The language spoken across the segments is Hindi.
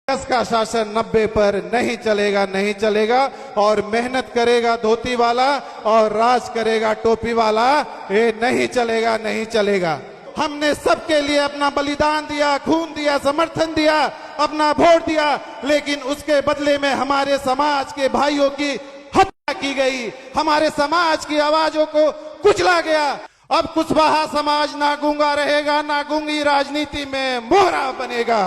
कांग्रेस का शासन 90 पर नहीं चलेगा, नहीं चलेगा। और मेहनत करेगा धोती वाला और राज करेगा टोपी वाला, ये नहीं चलेगा, नहीं चलेगा। हमने सबके लिए अपना बलिदान दिया, खून दिया, समर्थन दिया, अपना वोट दिया, लेकिन उसके बदले में हमारे समाज के भाइयों की हत्या की गई, हमारे समाज की आवाजों को कुचला गया। अब कुशवाहा समाज ना गूंगा रहेगा, ना गूंगी राजनीति में मोहरा बनेगा।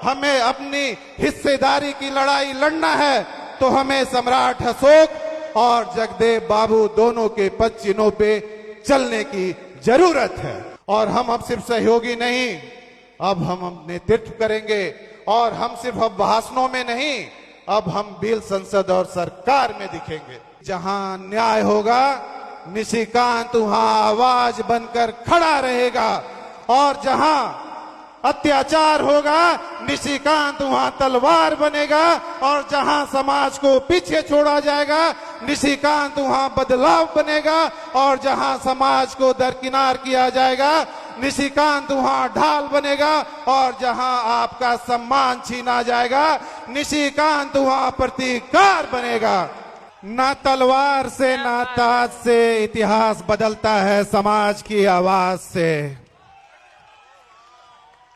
हमें अपनी हिस्सेदारी की लड़ाई लड़ना है तो हमें सम्राट अशोक और जगदेव बाबू दोनों के पद चिन्हों पे चलने की जरूरत है। और हम अब सिर्फ सहयोगी नहीं, अब हम नेतृत्व करेंगे। और हम सिर्फ अब भाषणों में नहीं, अब हम बिल संसद और सरकार में दिखेंगे। जहां न्याय होगा निशिकांत वहां आवाज बनकर खड़ा रहेगा, और जहां अत्याचार होगा निशिकांत वहां तलवार बनेगा, और जहां समाज को पीछे छोड़ा जाएगा निशिकांत वहां बदलाव बनेगा, और जहां समाज को दरकिनार किया जाएगा निशिकांत वहां ढाल बनेगा, और जहां आपका सम्मान छीना जाएगा निशिकांत वहां प्रतिकार बनेगा। ना तलवार से ना ताज से इतिहास बदलता है, समाज की आवाज से।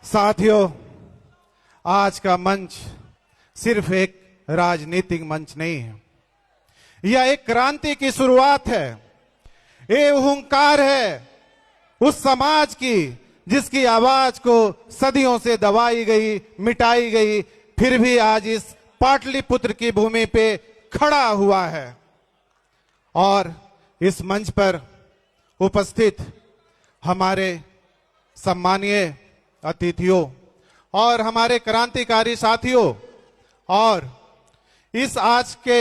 साथियों, आज का मंच सिर्फ एक राजनीतिक मंच नहीं है, यह एक क्रांति की शुरुआत है। ये हुंकार है उस समाज की जिसकी आवाज को सदियों से दबाई गई, मिटाई गई, फिर भी आज इस पाटलिपुत्र की भूमि पे खड़ा हुआ है। और इस मंच पर उपस्थित हमारे सम्मानीय अतिथियों और हमारे क्रांतिकारी साथियों, और इस आज के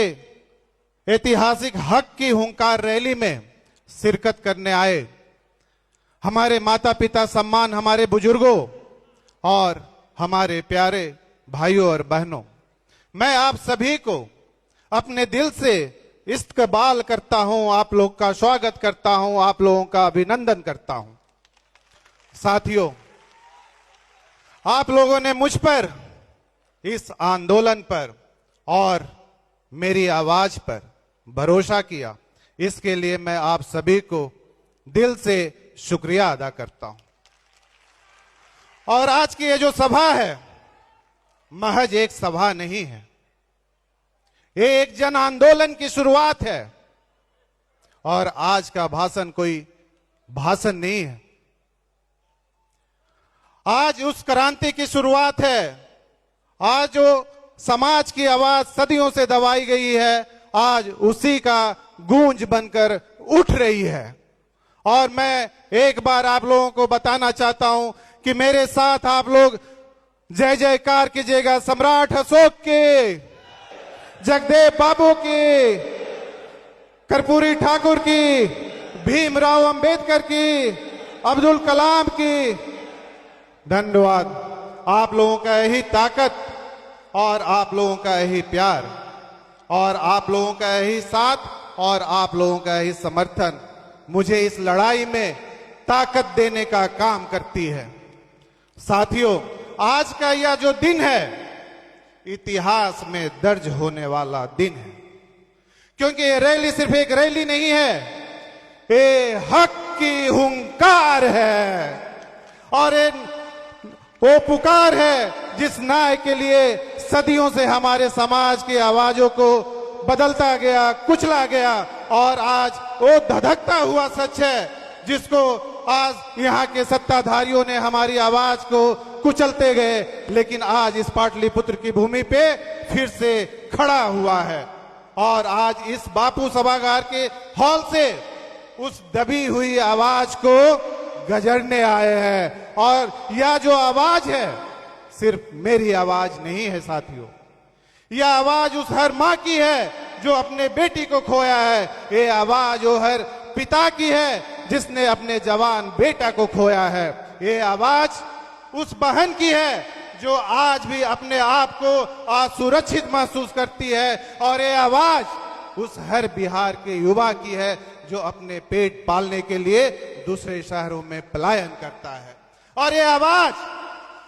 ऐतिहासिक हक की हुंकार रैली में शिरकत करने आए हमारे माता पिता सम्मान, हमारे बुजुर्गों और हमारे प्यारे भाइयों और बहनों, मैं आप सभी को अपने दिल से इस्तकबाल करता हूं, आप लोग का स्वागत करता हूं, आप लोगों का अभिनंदन करता हूं। साथियों, आप लोगों ने मुझ पर, इस आंदोलन पर और मेरी आवाज पर भरोसा किया, इसके लिए मैं आप सभी को दिल से शुक्रिया अदा करता हूं। और आज की ये जो सभा है महज एक सभा नहीं है, ये एक जन आंदोलन की शुरुआत है। और आज का भाषण कोई भाषण नहीं है, आज उस क्रांति की शुरुआत है। आज जो समाज की आवाज सदियों से दबाई गई है, आज उसी का गूंज बनकर उठ रही है। और मैं एक बार आप लोगों को बताना चाहता हूं कि मेरे साथ आप लोग जय जयकार कीजिएगा सम्राट अशोक के, जगदेव बाबू की, कर्पूरी ठाकुर की, भीमराव अंबेडकर की, अब्दुल कलाम की। धन्यवाद। आप लोगों का यही ताकत और आप लोगों का यही प्यार और आप लोगों का यही साथ और आप लोगों का यही समर्थन मुझे इस लड़ाई में ताकत देने का काम करती है। साथियों, आज का यह जो दिन है इतिहास में दर्ज होने वाला दिन है, क्योंकि ये रैली सिर्फ एक रैली नहीं है, ये हक की हुंकार है और वो पुकार है जिस न्याय के लिए सदियों से हमारे समाज की आवाजों को बदलता गया, कुचला गया। और आज वो धधकता हुआ सच है जिसको आज यहाँ के सत्ताधारियों ने हमारी आवाज को कुचलते गए, लेकिन आज इस पाटलिपुत्र की भूमि पे फिर से खड़ा हुआ है। और आज इस बापू सभागार के हॉल से उस दबी हुई आवाज को गजरने आए हैं। और यह जो आवाज है सिर्फ मेरी आवाज नहीं है साथियों, यह आवाज उस हर माँ की है जो अपने बेटी को खोया है, ये आवाज वो हर पिता की है जिसने अपने जवान बेटा को खोया है, ये आवाज उस बहन की है जो आज भी अपने आप को असुरक्षित महसूस करती है, और ये आवाज उस हर बिहार के युवा की है जो अपने पेट पालने के लिए दूसरे शहरों में पलायन करता है। और ये आवाज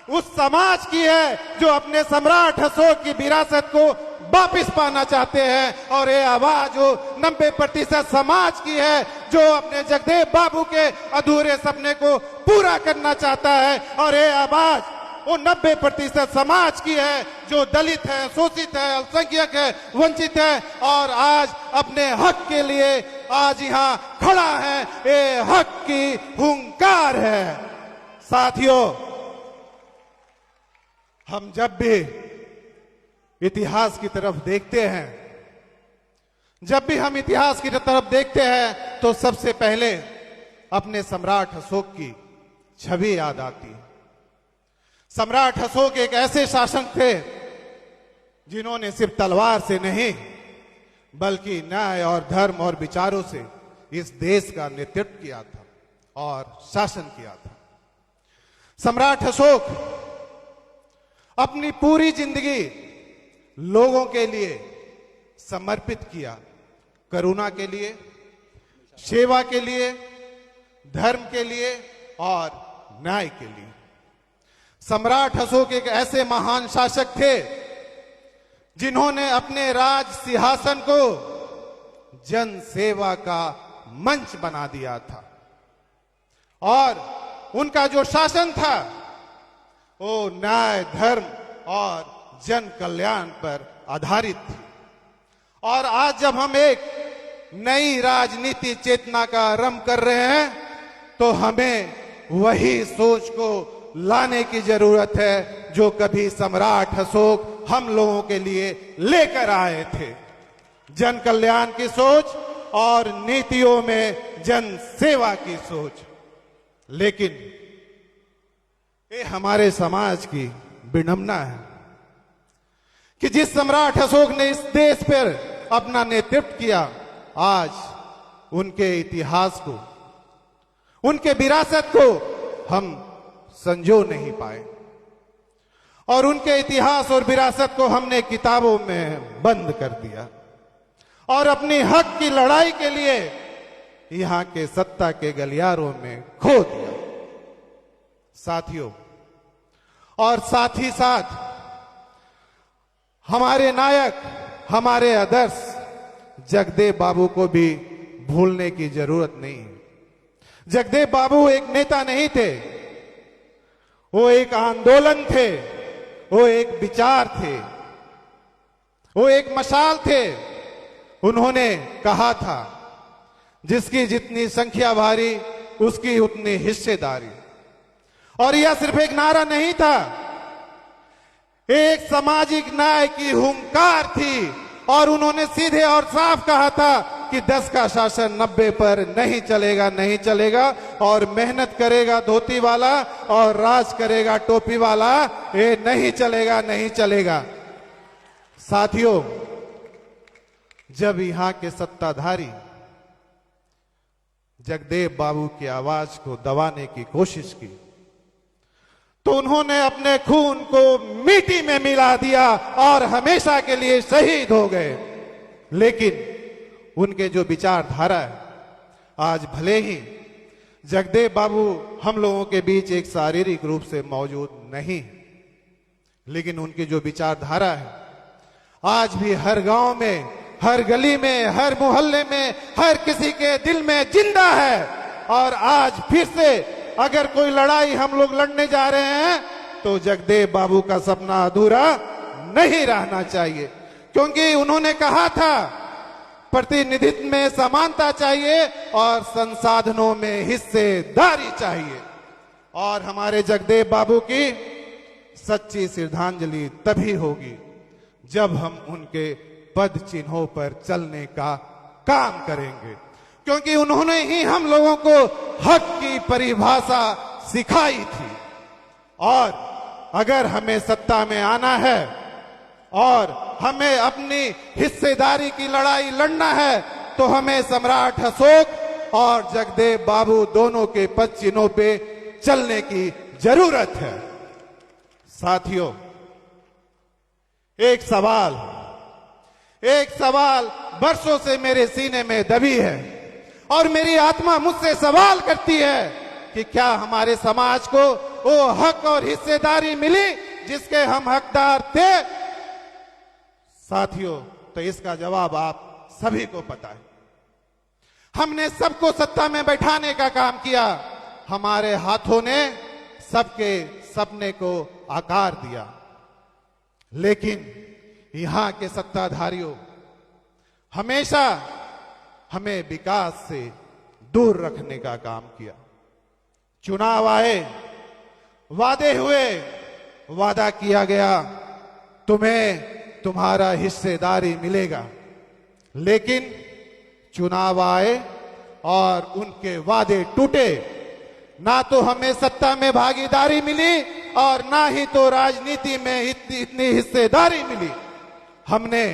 उस समाज की है जो अपने सम्राट अशोक की विरासत को वापिस पाना चाहते हैं। और ये आवाज वो 90% समाज की है जो अपने जगदेव बाबू के अधूरे सपने को पूरा करना चाहता है। और ये आवाज वो 90% समाज की है जो दलित है, शोषित है, अल्पसंख्यक है, वंचित है और आज अपने हक के लिए आज यहाँ खड़ा है। ये हक की हुंकार है। साथियों, हम जब भी इतिहास की तरफ देखते हैं, जब भी हम इतिहास की तरफ देखते हैं तो सबसे पहले अपने सम्राट अशोक की छवि याद आती है। सम्राट अशोक एक ऐसे शासक थे जिन्होंने सिर्फ तलवार से नहीं बल्कि न्याय और धर्म और विचारों से इस देश का नेतृत्व किया था और शासन किया था। सम्राट अशोक अपनी पूरी जिंदगी लोगों के लिए समर्पित किया, करुणा के लिए, सेवा के लिए, धर्म के लिए और न्याय के लिए। सम्राट अशोक एक ऐसे महान शासक थे जिन्होंने अपने राज सिंहासन को जन सेवा का मंच बना दिया था और उनका जो शासन था वो न्याय, धर्म और जन कल्याण पर आधारित थी। और आज जब हम एक नई राजनीति चेतना का आरंभ कर रहे हैं तो हमें वही सोच को लाने की जरूरत है जो कभी सम्राट अशोक हम लोगों के लिए लेकर आए थे। जन कल्याण की सोच और नीतियों में जन सेवा की सोच। लेकिन ये हमारे समाज की विडंबना है कि जिस सम्राट अशोक ने इस देश पर अपना नेतृत्व किया, आज उनके इतिहास को, उनके विरासत को हम संजो नहीं पाए और उनके इतिहास और विरासत को हमने किताबों में बंद कर दिया और अपनी हक की लड़ाई के लिए यहां के सत्ता के गलियारों में खो दिया। साथियों, और साथ ही साथ हमारे नायक, हमारे आदर्श जगदेव बाबू को भी भूलने की जरूरत नहीं है। जगदेव बाबू एक नेता नहीं थे, वो एक आंदोलन थे, वो एक विचार थे, वो एक मशाल थे। उन्होंने कहा था जिसकी जितनी संख्या भारी उसकी उतनी हिस्सेदारी। और यह सिर्फ एक नारा नहीं था, एक सामाजिक न्याय की हुंकार थी। और उन्होंने सीधे और साफ कहा था कि 10 का शासन 90 पर नहीं चलेगा, नहीं चलेगा। और मेहनत करेगा धोती वाला और राज करेगा टोपी वाला, ये नहीं चलेगा, नहीं चलेगा। साथियों, जब यहां के सत्ताधारी जगदेव बाबू की आवाज को दबाने की कोशिश की तो उन्होंने अपने खून को मिट्टी में मिला दिया और हमेशा के लिए शहीद हो गए। लेकिन उनके जो विचारधारा है, आज भले ही जगदेव बाबू हम लोगों के बीच एक शारीरिक रूप से मौजूद नहीं, लेकिन उनकी जो विचारधारा है आज भी हर गांव में, हर गली में, हर मोहल्ले में, हर किसी के दिल में जिंदा है। और आज फिर से अगर कोई लड़ाई हम लोग लड़ने जा रहे हैं तो जगदेव बाबू का सपना अधूरा नहीं रहना चाहिए, क्योंकि उन्होंने कहा था प्रतिनिधित्व में समानता चाहिए और संसाधनों में हिस्सेदारी चाहिए। और हमारे जगदेव बाबू की सच्ची श्रद्धांजलि तभी होगी जब हम उनके पद चिन्हों पर चलने का काम करेंगे, क्योंकि उन्होंने ही हम लोगों को हक की परिभाषा सिखाई थी। और अगर हमें सत्ता में आना है और हमें अपनी हिस्सेदारी की लड़ाई लड़ना है तो हमें सम्राट अशोक और जगदेव बाबू दोनों के पद चिन्हों पे चलने की जरूरत है। साथियों, एक सवाल बरसों से मेरे सीने में दबी है और मेरी आत्मा मुझसे सवाल करती है कि क्या हमारे समाज को वो हक और हिस्सेदारी मिली जिसके हम हकदार थे? साथियों, तो इसका जवाब आप सभी को पता है। हमने सबको सत्ता में बैठाने का काम किया, हमारे हाथों ने सबके सपने को आकार दिया, लेकिन यहां के सत्ताधारियों हमेशा हमें विकास से दूर रखने का काम किया। चुनाव आए, वादे हुए, वादा किया गया तुम्हें तुम्हारा हिस्सेदारी मिलेगा, लेकिन चुनाव आए और उनके वादे टूटे। ना तो हमें सत्ता में भागीदारी मिली और ना ही तो राजनीति में इतनी हिस्सेदारी मिली। हमने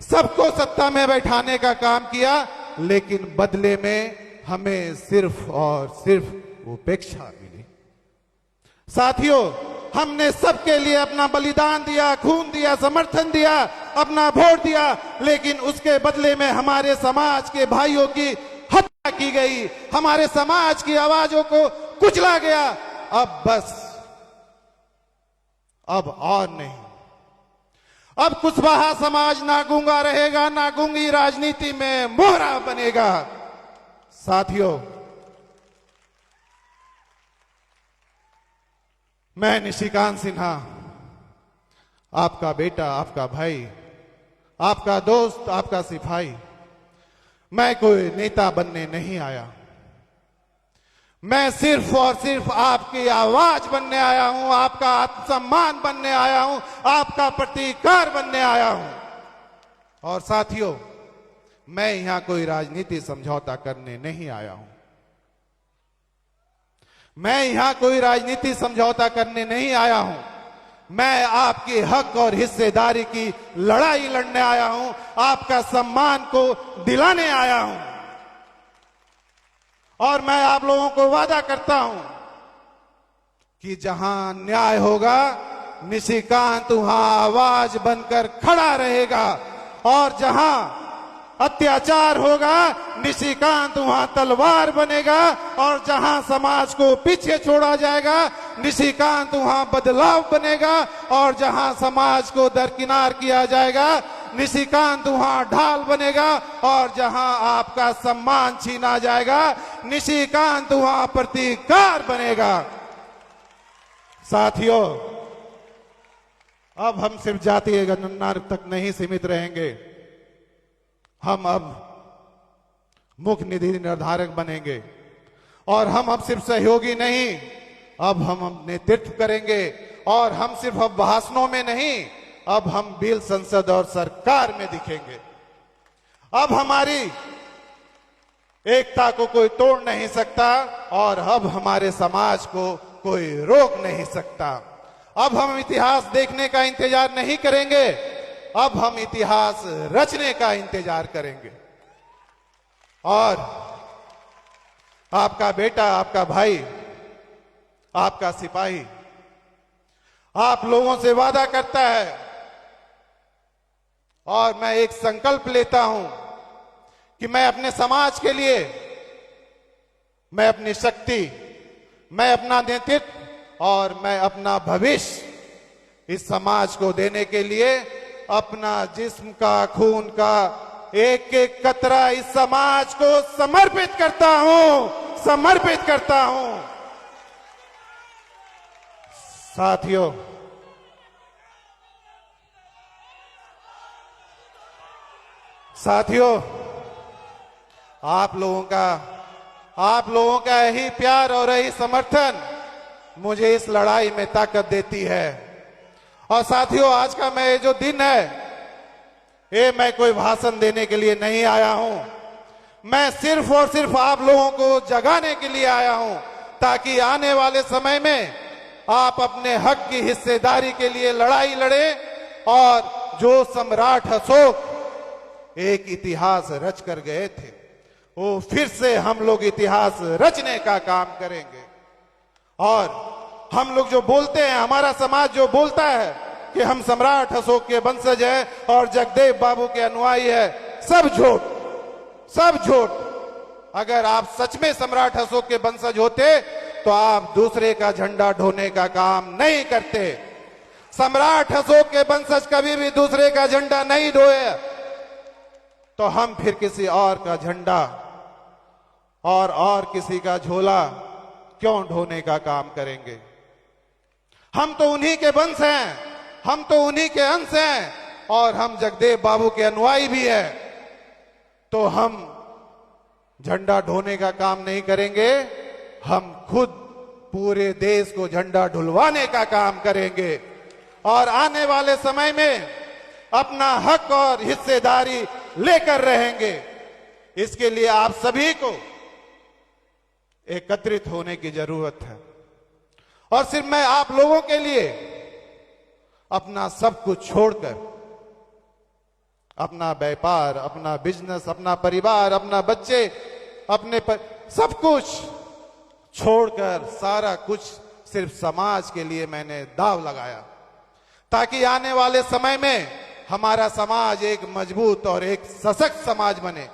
सबको सत्ता में बैठाने का काम किया, लेकिन बदले में हमें सिर्फ और सिर्फ उपेक्षा मिली। साथियों, हमने सबके लिए अपना बलिदान दिया, खून दिया, समर्थन दिया, अपना वोट दिया, लेकिन उसके बदले में हमारे समाज के भाइयों की हत्या की गई, हमारे समाज की आवाजों को कुचला गया। अब बस, अब और नहीं। अब कुशवाहा समाज ना गूंगा रहेगा, ना गूंगी राजनीति में मोहरा बनेगा। साथियों, मैं निशिकांत सिन्हा, आपका बेटा, आपका भाई, आपका दोस्त, आपका सिपाही, मैं कोई नेता बनने नहीं आया। मैं सिर्फ और सिर्फ आपकी आवाज बनने आया हूं, आपका आत्मसम्मान बनने आया हूं, आपका प्रतिकार बनने आया हूं। और साथियों, मैं यहां कोई राजनीति समझौता करने नहीं आया हूं। मैं यहां कोई राजनीति समझौता करने नहीं आया हूं। मैं आपके हक और हिस्सेदारी की लड़ाई लड़ने आया हूं, आपका सम्मान को दिलाने आया हूं। और मैं आप लोगों को वादा करता हूं कि जहां न्याय होगा, निशिकांत वहां आवाज बनकर खड़ा रहेगा, और जहां अत्याचार होगा, निशिकांत वहां तलवार बनेगा, और जहां समाज को पीछे छोड़ा जाएगा, निशिकांत वहां बदलाव बनेगा, और जहां समाज को दरकिनार किया जाएगा, निशिकांत वहां ढाल बनेगा, और जहां आपका सम्मान छीना जाएगा, निशिकांत वहां प्रतिकार बनेगा। साथियों, अब हम सिर्फ जातीय गणना तक नहीं सीमित रहेंगे, हम अब मुख्य निधि निर्धारक बनेंगे। और हम अब सिर्फ सहयोगी नहीं, अब हम नेतृत्व करेंगे। और हम सिर्फ अब भाषणों में नहीं, अब हम बिल संसद और सरकार में दिखेंगे। अब हमारी एकता को कोई तोड़ नहीं सकता, और अब हमारे समाज को कोई रोक नहीं सकता। अब हम इतिहास देखने का इंतजार नहीं करेंगे, अब हम इतिहास रचने का इंतजार करेंगे। और आपका बेटा, आपका भाई, आपका सिपाही आप लोगों से वादा करता है, और मैं एक संकल्प लेता हूं कि मैं अपने समाज के लिए, मैं अपनी शक्ति, मैं अपना नेतृत्व और मैं अपना भविष्य इस समाज को देने के लिए अपना जिस्म का, खून का एक एक कतरा इस समाज को समर्पित करता हूं, समर्पित करता हूं। साथियों, आप लोगों का यही प्यार और यही समर्थन मुझे इस लड़ाई में ताकत देती है। और साथियों, आज का मैं जो दिन है, ये मैं कोई भाषण देने के लिए नहीं आया हूं। मैं सिर्फ और सिर्फ आप लोगों को जगाने के लिए आया हूं, ताकि आने वाले समय में आप अपने हक की हिस्सेदारी के लिए लड़ाई लड़े, और जो सम्राट अशोक एक इतिहास रच कर गए थे, वो फिर से हम लोग इतिहास रचने का काम करेंगे। और हम लोग जो बोलते हैं, हमारा समाज जो बोलता है कि हम सम्राट अशोक के वंशज हैं और जगदेव बाबू के अनुयायी है, सब झूठ, सब झूठ। अगर आप सच में सम्राट अशोक के वंशज होते तो आप दूसरे का झंडा ढोने का काम नहीं करते। सम्राट अशोक के वंशज कभी भी दूसरे का झंडा नहीं ढोए, तो हम फिर किसी और का झंडा और किसी का झोला क्यों ढोने का काम करेंगे? हम तो उन्हीं के वंश हैं, हम तो उन्हीं के अंश हैं, और हम जगदेव बाबू के अनुयायी भी हैं। तो हम झंडा ढोने का काम नहीं करेंगे, हम खुद पूरे देश को झंडा ढुलवाने का काम करेंगे। और आने वाले समय में अपना हक और हिस्सेदारी लेकर रहेंगे। इसके लिए आप सभी को एकत्रित होने की जरूरत है। और सिर्फ मैं आप लोगों के लिए अपना सब कुछ छोड़कर, अपना व्यापार, अपना बिजनेस, अपना परिवार, अपना बच्चे, सब कुछ छोड़कर सारा कुछ सिर्फ समाज के लिए मैंने दांव लगाया, ताकि आने वाले समय में हमारा समाज एक मजबूत और एक सशक्त समाज बने।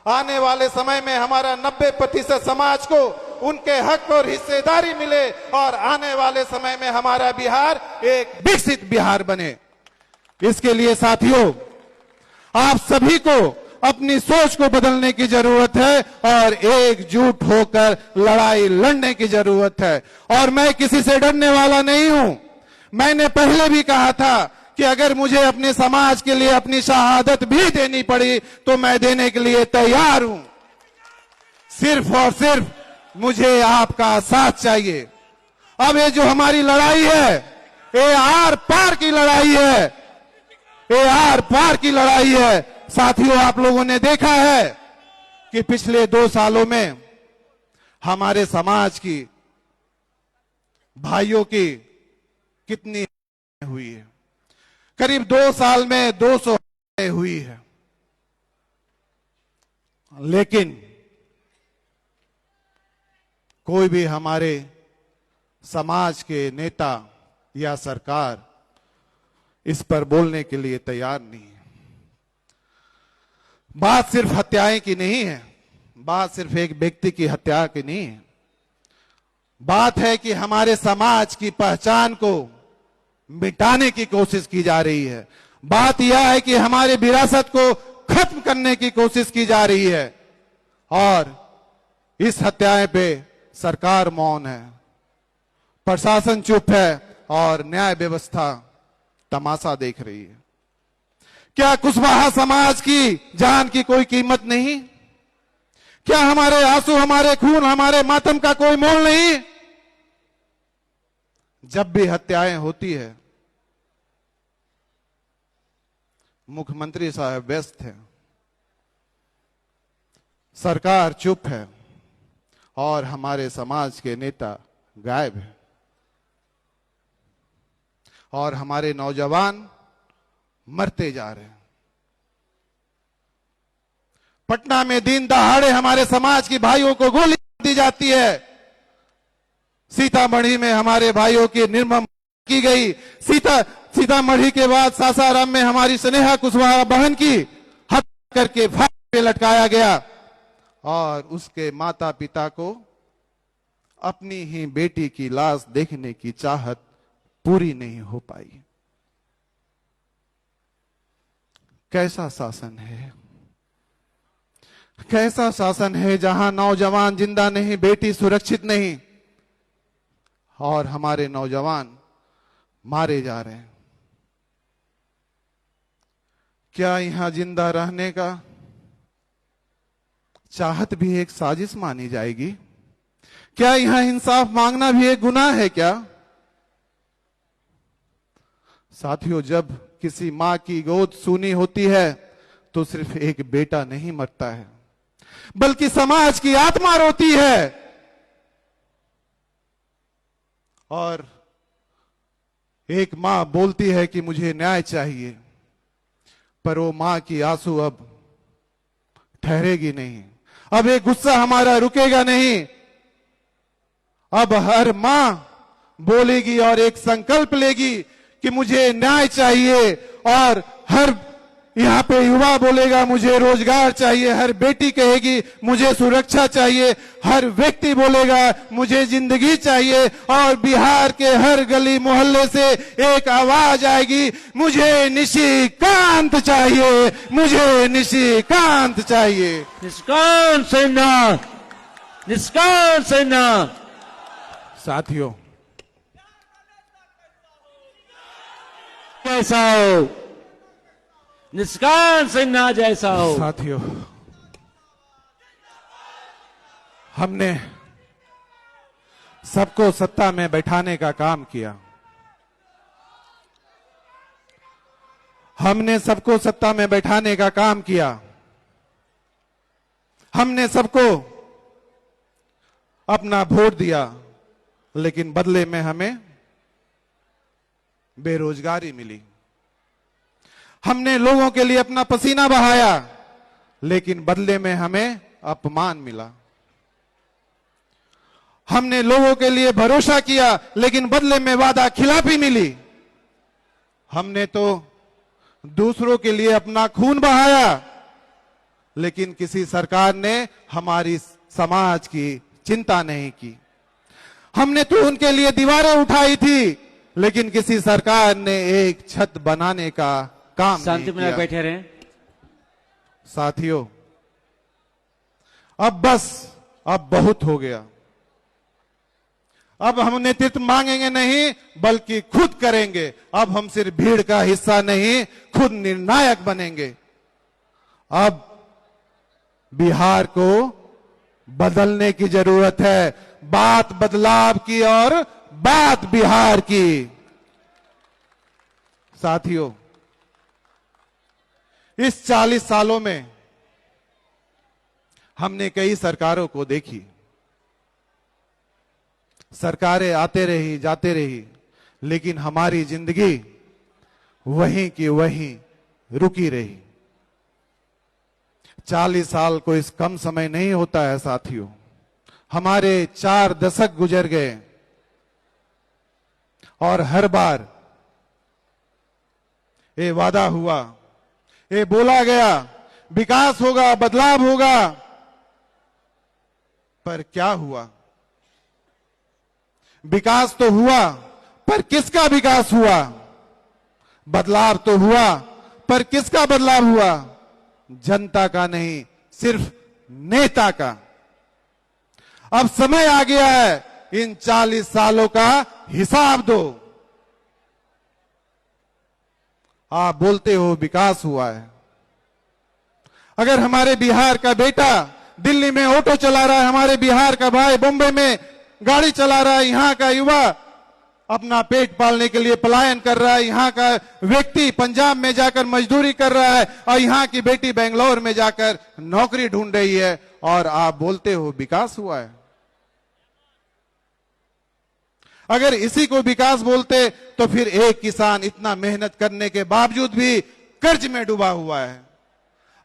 आने वाले समय में हमारा 90% समाज को उनके हक और हिस्सेदारी मिले, और आने वाले समय में हमारा बिहार एक विकसित बिहार बने। इसके लिए साथियों, आप सभी को अपनी सोच को बदलने की जरूरत है और एकजुट होकर लड़ाई लड़ने की जरूरत है। और मैं किसी से डरने वाला नहीं हूं। मैंने पहले भी कहा था कि अगर मुझे अपने समाज के लिए अपनी शहादत भी देनी पड़ी तो मैं देने के लिए तैयार हूं। सिर्फ और सिर्फ मुझे आपका साथ चाहिए। अब ये जो हमारी लड़ाई है, ये आर पार की लड़ाई है, ये आर पार की लड़ाई है। साथियों, आप लोगों ने देखा है कि पिछले 2 सालों में हमारे समाज की, भाइयों की कितनी हुई है। करीब 2 साल में 200 हुई है। लेकिन कोई भी हमारे समाज के नेता या सरकार इस पर बोलने के लिए तैयार नहीं है। बात सिर्फ हत्याएं की नहीं है, बात सिर्फ एक व्यक्ति की हत्या की नहीं है। बात है कि हमारे समाज की पहचान को मिटाने की कोशिश की जा रही है। बात यह है कि हमारे विरासत को खत्म करने की कोशिश की जा रही है। और इस हत्याएं पे सरकार मौन है, प्रशासन चुप है और न्याय व्यवस्था तमाशा देख रही है। क्या कुशवाहा समाज की जान की कोई कीमत नहीं? क्या हमारे आंसू, हमारे खून, हमारे मातम का कोई मोल नहीं? जब भी हत्याएं होती है, मुख्यमंत्री साहब व्यस्त हैं, सरकार चुप है और हमारे समाज के नेता गायब हैं। और हमारे नौजवान मरते जा रहे हैं। पटना में दिन दहाड़े हमारे समाज के भाइयों को गोली दी जाती है। सीतामढ़ी में हमारे भाइयों की निर्मम की गई। सीतामढ़ी के बाद सासाराम में हमारी स्नेहा कुशवाहा बहन की हत्या करके फांसी पे लटकाया गया और उसके माता पिता को अपनी ही बेटी की लाश देखने की चाहत पूरी नहीं हो पाई। कैसा शासन है, कैसा शासन है जहां नौजवान जिंदा नहीं, बेटी सुरक्षित नहीं और हमारे नौजवान मारे जा रहे हैं। क्या यहां जिंदा रहने का चाहत भी एक साजिश मानी जाएगी? क्या यहां इंसाफ मांगना भी एक गुनाह है क्या? साथियों, जब किसी मां की गोद सूनी होती है तो सिर्फ एक बेटा नहीं मरता है, बल्कि समाज की आत्मा रोती है। और एक मां बोलती है कि मुझे न्याय चाहिए, पर वो मां की आंसू अब ठहरेगी नहीं। अब एक गुस्सा हमारा रुकेगा नहीं। अब हर मां बोलेगी और एक संकल्प लेगी कि मुझे न्याय चाहिए। और हर यहाँ पे युवा बोलेगा मुझे रोजगार चाहिए, हर बेटी कहेगी मुझे सुरक्षा चाहिए, हर व्यक्ति बोलेगा मुझे जिंदगी चाहिए, और बिहार के हर गली मोहल्ले से एक आवाज आएगी मुझे निशिकांत चाहिए, मुझे निशिकांत चाहिए। निष्कांत सिन्हा, निष्कांत सिन्हा। साथियों, कैसा हो, निष्कांत सिन्हा जैसा हो। साथियों, हमने सबको सत्ता में बैठाने का काम किया, हमने सबको सत्ता में बैठाने का काम किया, हमने सबको अपना वोट दिया, लेकिन बदले में हमें बेरोजगारी मिली। हमने लोगों के लिए अपना पसीना बहाया, लेकिन बदले में हमें अपमान मिला। हमने लोगों के लिए भरोसा किया, लेकिन बदले में वादा खिलाफी मिली। हमने तो दूसरों के लिए अपना खून बहाया, लेकिन किसी सरकार ने हमारी समाज की चिंता नहीं की। हमने तो उनके लिए दीवारें उठाई थी, लेकिन किसी सरकार ने एक छत बनाने का काम शांति नहीं में किया। बैठे रहे। साथियों, अब बस, अब बहुत हो गया। अब हम नेतृत्व मांगेंगे नहीं, बल्कि खुद करेंगे। अब हम सिर्फ भीड़ का हिस्सा नहीं, खुद निर्णायक बनेंगे। अब बिहार को बदलने की जरूरत है। बात बदलाव की और बात बिहार की। साथियों, इस 40 सालों में हमने कई सरकारों को देखी। सरकारें आते रही, जाते रही, लेकिन हमारी जिंदगी वहीं की वहीं रुकी रही। 40 साल कोई कम समय नहीं होता है साथियों। हमारे 4 दशक गुजर गए, और हर बार ये वादा हुआ, ये बोला गया विकास होगा, बदलाव होगा, पर क्या हुआ? विकास तो हुआ, पर किसका विकास हुआ? बदलाव तो हुआ, पर किसका बदलाव हुआ? जनता का नहीं, सिर्फ नेता का। अब समय आ गया है, इन 40 सालों का हिसाब दो। आप बोलते हो विकास हुआ है। अगर हमारे बिहार का बेटा दिल्ली में ऑटो चला रहा है, हमारे बिहार का भाई बॉम्बे में गाड़ी चला रहा है, यहाँ का युवा अपना पेट पालने के लिए पलायन कर रहा है, यहाँ का व्यक्ति पंजाब में जाकर मजदूरी कर रहा है, और यहाँ की बेटी बेंगलोर में जाकर नौकरी ढूंढ रही है, और आप बोलते हो विकास हुआ है। अगर इसी को विकास बोलते तो फिर एक किसान इतना मेहनत करने के बावजूद भी कर्ज में डूबा हुआ है।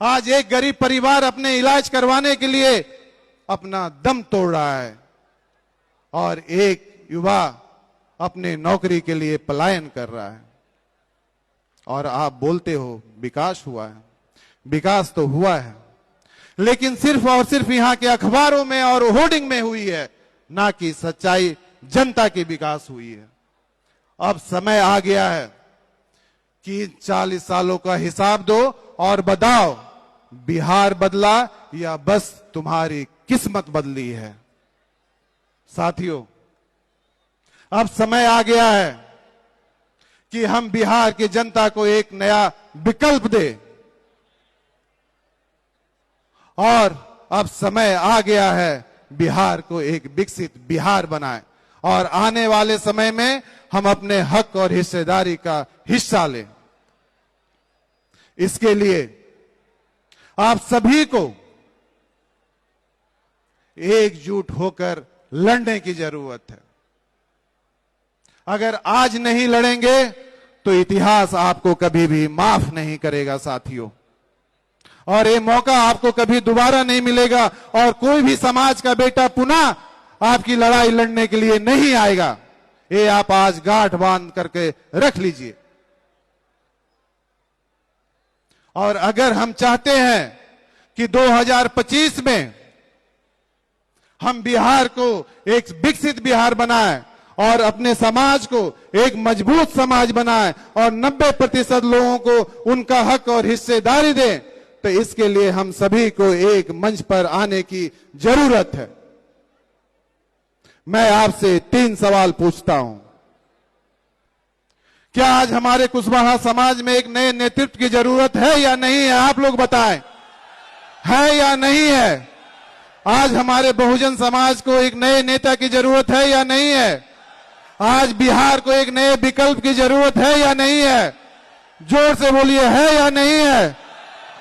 आज एक गरीब परिवार अपने इलाज करवाने के लिए अपना दम तोड़ रहा है, और एक युवा अपने नौकरी के लिए पलायन कर रहा है, और आप बोलते हो विकास हुआ है। विकास तो हुआ है, लेकिन सिर्फ और सिर्फ यहाँ के अखबारों में और होर्डिंग में हुई है, ना कि सच्चाई जनता की विकास हुई है। अब समय आ गया है कि 40 सालों का हिसाब दो और बताओ, बिहार बदला या बस तुम्हारी किस्मत बदली है? साथियों, अब समय आ गया है कि हम बिहार की जनता को एक नया विकल्प दे, और अब समय आ गया है बिहार को एक विकसित बिहार बनाए, और आने वाले समय में हम अपने हक और हिस्सेदारी का हिस्सा लें। इसके लिए आप सभी को एकजुट होकर लड़ने की जरूरत है। अगर आज नहीं लड़ेंगे तो इतिहास आपको कभी भी माफ नहीं करेगा साथियों, और ये मौका आपको कभी दोबारा नहीं मिलेगा, और कोई भी समाज का बेटा पुनः आपकी लड़ाई लड़ने के लिए नहीं आएगा। ये आप आज गांठ बांध करके रख लीजिए। और अगर हम चाहते हैं कि 2025 में हम बिहार को एक विकसित बिहार बनाएं और अपने समाज को एक मजबूत समाज बनाएं और 90% लोगों को उनका हक और हिस्सेदारी दें, तो इसके लिए हम सभी को एक मंच पर आने की जरूरत है। मैं आपसे 3 सवाल पूछता हूं। क्या आज हमारे कुशवाहा समाज में एक नए नेतृत्व की जरूरत है या नहीं है? आप लोग बताएं, है या नहीं है? आज हमारे बहुजन समाज को एक नए नेता की जरूरत है या नहीं है? आज बिहार को एक नए विकल्प की जरूरत है या नहीं है? जोर से बोलिए, है या नहीं है?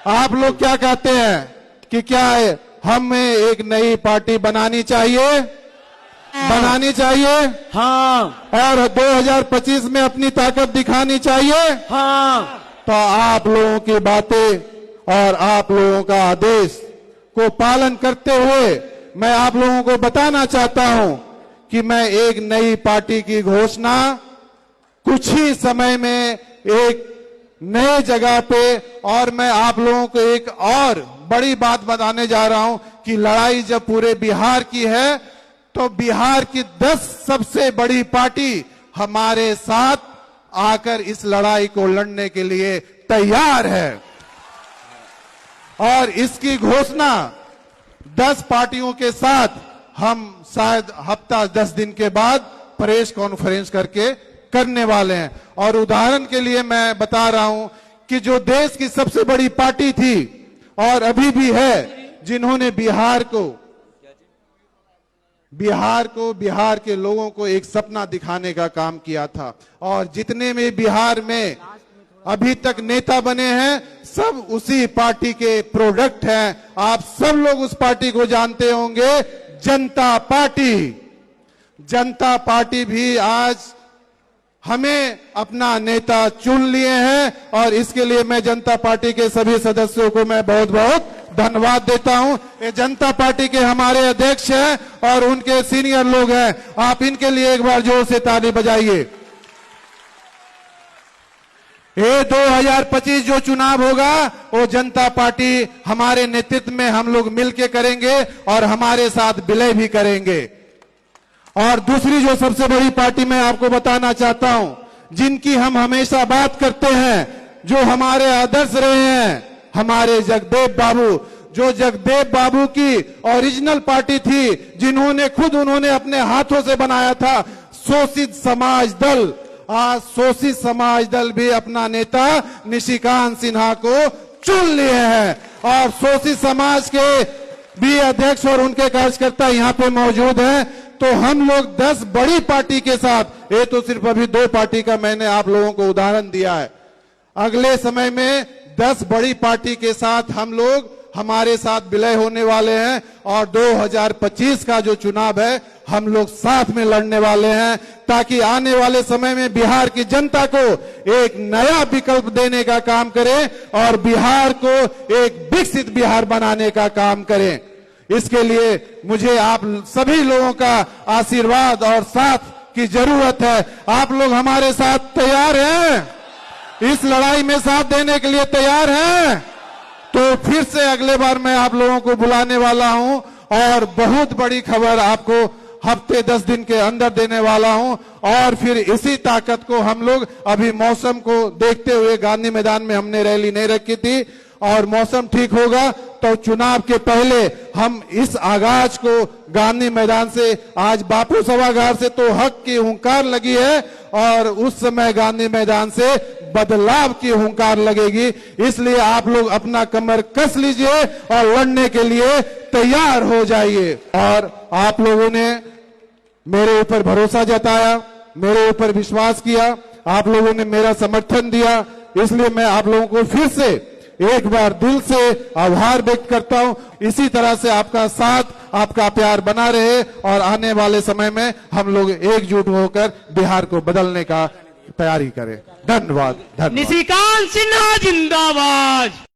आप लोग क्या कहते हैं कि क्या है, हमें एक नई पार्टी बनानी चाहिए? बनानी चाहिए? हाँ। और 2025 में अपनी ताकत दिखानी चाहिए? हाँ। तो आप लोगों की बातें और आप लोगों का आदेश को पालन करते हुए मैं आप लोगों को बताना चाहता हूं कि मैं एक नई पार्टी की घोषणा कुछ ही समय में एक नए जगह पे, और मैं आप लोगों को एक और बड़ी बात बताने जा रहा हूं कि लड़ाई जब पूरे बिहार की है तो बिहार की 10 सबसे बड़ी पार्टी हमारे साथ आकर इस लड़ाई को लड़ने के लिए तैयार है। और इसकी घोषणा 10 पार्टियों के साथ हम शायद हफ्ता 10 दिन के बाद प्रेस कॉन्फ्रेंस करके करने वाले हैं। और उदाहरण के लिए मैं बता रहा हूं कि जो देश की सबसे बड़ी पार्टी थी और अभी भी है, जिन्होंने बिहार बिहार के लोगों को एक सपना दिखाने का काम किया था, और जितने में बिहार में अभी तक नेता बने हैं सब उसी पार्टी के प्रोडक्ट हैं। आप सब लोग उस पार्टी को जानते होंगे, जनता पार्टी। जनता पार्टी भी आज हमें अपना नेता चुन लिए हैं, और इसके लिए मैं जनता पार्टी के सभी सदस्यों को मैं बहुत बहुत धन्यवाद देता हूं। ये जनता पार्टी के हमारे अध्यक्ष हैं और उनके सीनियर लोग हैं, आप इनके लिए एक बार जोर से ताली बजाइए। ये 2025 जो चुनाव होगा वो जनता पार्टी हमारे नेतृत्व में हम लोग मिलके करेंगे और हमारे साथ विलय भी करेंगे। और दूसरी जो सबसे बड़ी पार्टी मैं आपको बताना चाहता हूं, जिनकी हम हमेशा बात करते हैं, जो हमारे आदर्श रहे हैं, हमारे जगदेव बाबू, जो जगदेव बाबू की ओरिजिनल पार्टी थी, जिन्होंने खुद उन्होंने अपने हाथों से बनाया था शोषित समाज दल। आज शोषित समाज दल भी अपना नेता निशिकांत सिन्हा को चुन लिए हैं, और शोषित समाज के भी अध्यक्ष और उनके कार्यकर्ता यहाँ पे मौजूद हैं। तो हम लोग 10 बड़ी पार्टी के साथ, ये तो सिर्फ अभी 2 पार्टी का मैंने आप लोगों को उदाहरण दिया है, अगले समय में 10 बड़ी पार्टी के साथ हम लोग हमारे साथ विलय होने वाले हैं, और 2025 का जो चुनाव है हम लोग साथ में लड़ने वाले हैं, ताकि आने वाले समय में बिहार की जनता को एक नया विकल्प देने का काम करें और बिहार को एक विकसित बिहार बनाने का काम करें। इसके लिए मुझे आप सभी लोगों का आशीर्वाद और साथ की जरूरत है। आप लोग हमारे साथ तैयार हैं? इस लड़ाई में साथ देने के लिए तैयार हैं? तो फिर से अगले बार मैं आप लोगों को बुलाने वाला हूं, और बहुत बड़ी खबर आपको हफ्ते 10 दिन के अंदर देने वाला हूं। और फिर इसी ताकत को हम लोग, अभी मौसम को देखते हुए गांधी मैदान में हमने रैली नहीं रखी थी, और मौसम ठीक होगा तो चुनाव के पहले हम इस आगाज को गांधी मैदान से, आज बापू सभागार से तो हक की हुंकार लगी है, और उस समय गांधी मैदान से बदलाव की हुंकार लगेगी। इसलिए आप लोग अपना कमर कस लीजिए और लड़ने के लिए तैयार हो जाइए। और आप लोगों ने मेरे ऊपर भरोसा जताया, मेरे ऊपर विश्वास किया, आप लोगों ने मेरा समर्थन दिया, इसलिए मैं आप लोगों को फिर से एक बार दिल से आभार व्यक्त करता हूं। इसी तरह से आपका साथ, आपका प्यार बना रहे, और आने वाले समय में हम लोग एकजुट होकर बिहार को बदलने का तैयारी करें। धन्यवाद। निशिकांत सिन्हा जिंदाबाद।